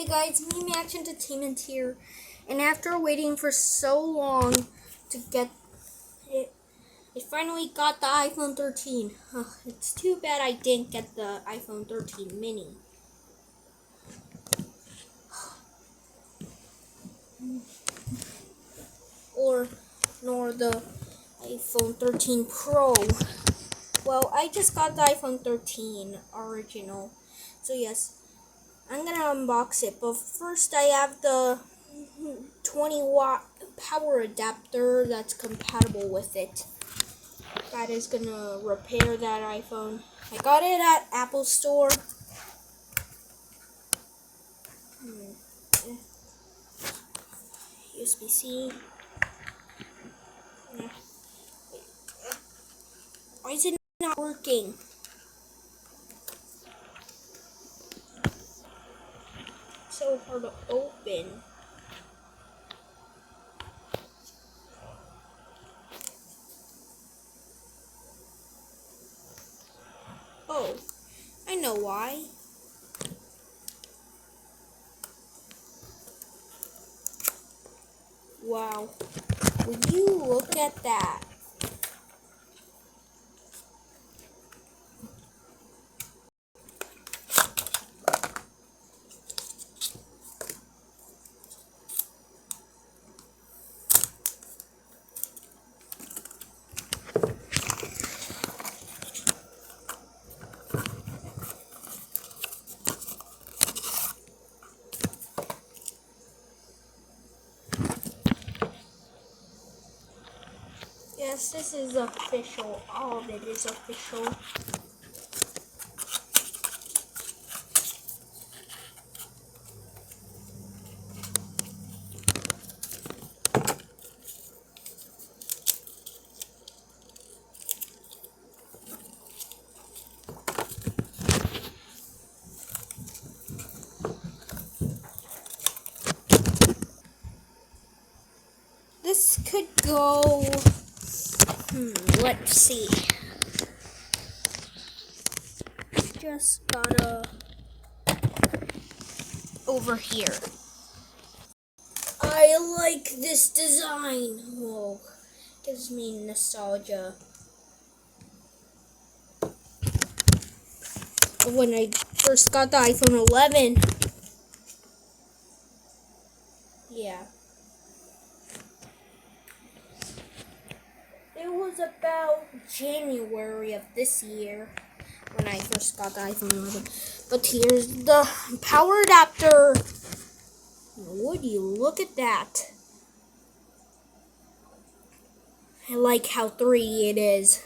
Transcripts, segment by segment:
guys, me Max Entertainment here, and after waiting for so long to get it, I finally got the iPhone 13. It's too bad I didn't get the iPhone 13 mini. Nor the iPhone 13 Pro. Well, I just got the iPhone 13 original. So yes, I'm gonna unbox it, but first I have the 20-watt power adapter that's compatible with it. That is gonna repair that iPhone. I got it at Apple Store. USB-C. Why is it not working? So hard to open. Oh, I know why. Wow, would you look at that? Yes, this is official. All of it is official. This could go, let's see. Just gotta over here. I like this design. Whoa, gives me nostalgia. When I first got the iPhone 11. Yeah. It was about January of this year when I first got the iPhone 11. But here's the power adapter. Would you look at that? I like how 3 it is.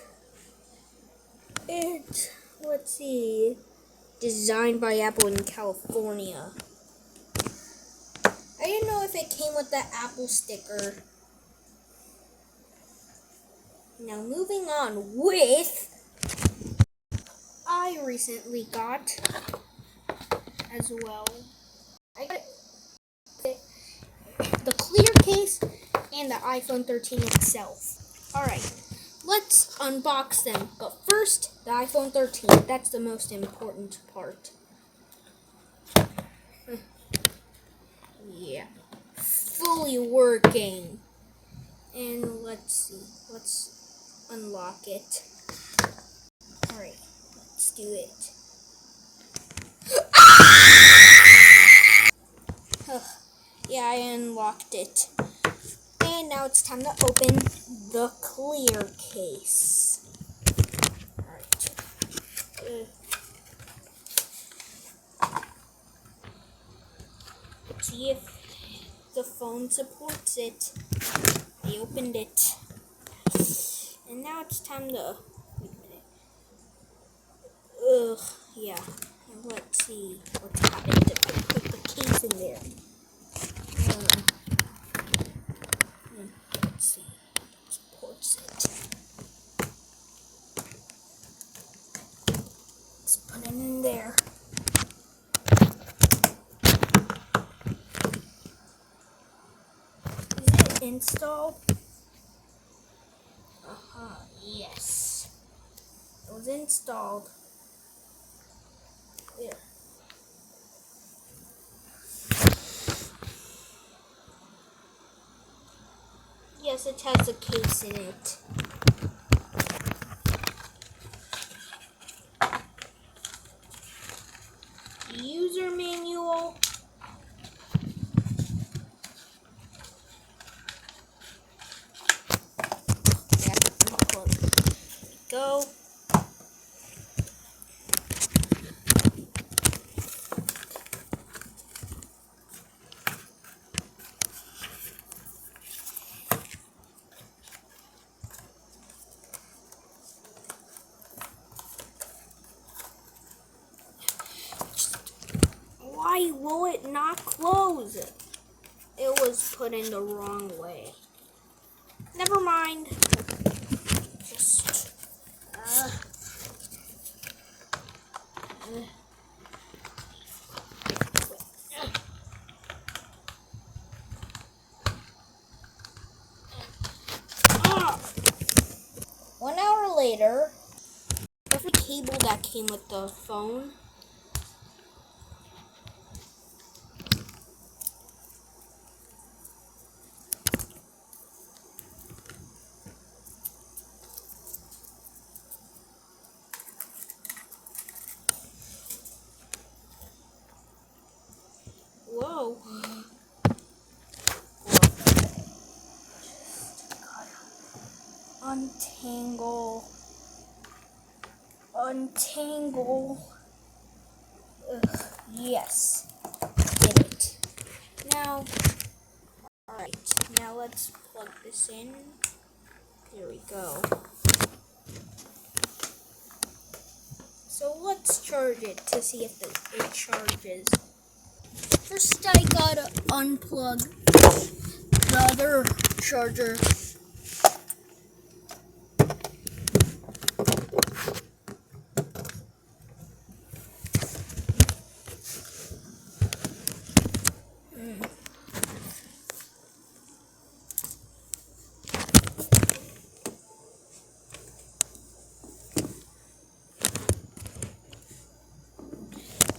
Let's see, designed by Apple in California. I didn't know if it came with the Apple sticker. Now moving on with, I recently got as well. I got the clear case and the iPhone 13 itself. Alright, let's unbox them. But first, the iPhone 13. That's the most important part. Yeah, fully working. And let's see, let's unlock it. Alright, let's do it. Yeah, I unlocked it. And now it's time to open the clear case. Alright. See if the phone supports it. I opened it. And now it's time to, wait a minute. Yeah. And let's see what's happened to put the case in there. Let's see. It supports it. Let's put it in there. Is it installed? Yes. It was installed. There. because it has a case in it. User manual. Go. Why will it not close? It was put in the wrong way. Never mind. Just. Ah. 1 hour later, there's a cable that came with the phone. Whoa. Untangle. Ugh, yes. Did it. Now, alright. Now let's plug this in. There we go. So let's charge it to see if it charges. First I gotta unplug the other charger.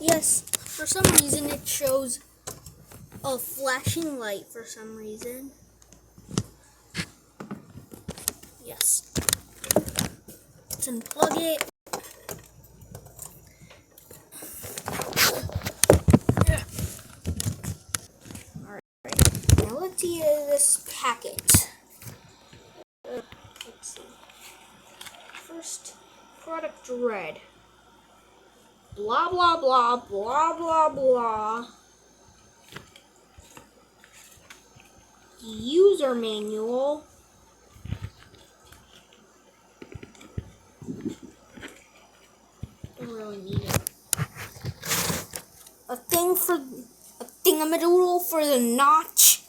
Yes, for some reason it shows a flashing light for some reason. Yes. Let's unplug it. Alright, now let's see this packet. Let's see. First, product red. Blah, blah, blah, blah, blah, blah. User manual. Don't really need it. A thingamadoodle for the notch.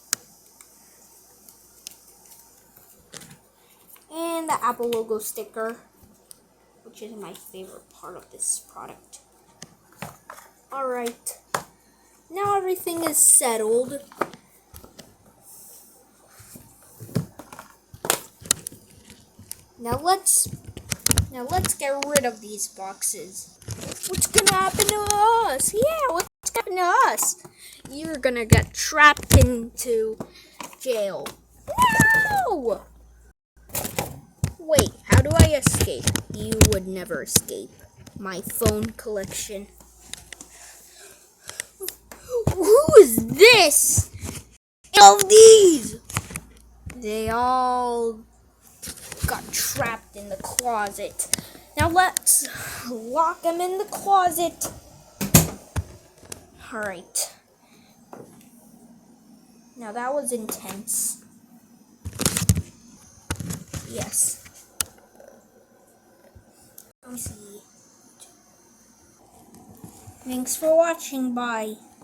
And the Apple logo sticker, which is my favorite part of this product. Alright. Now everything is settled. Now let's get rid of these boxes. What's gonna happen to us? Yeah, what's gonna happen to us? You're gonna get trapped into jail. No! Wait, how do I escape? You would never escape my phone collection. Who is this? All of these! They all got trapped in the closet. Now let's lock them in the closet. Alright. Now that was intense. Yes. Let me see. Thanks for watching. Bye.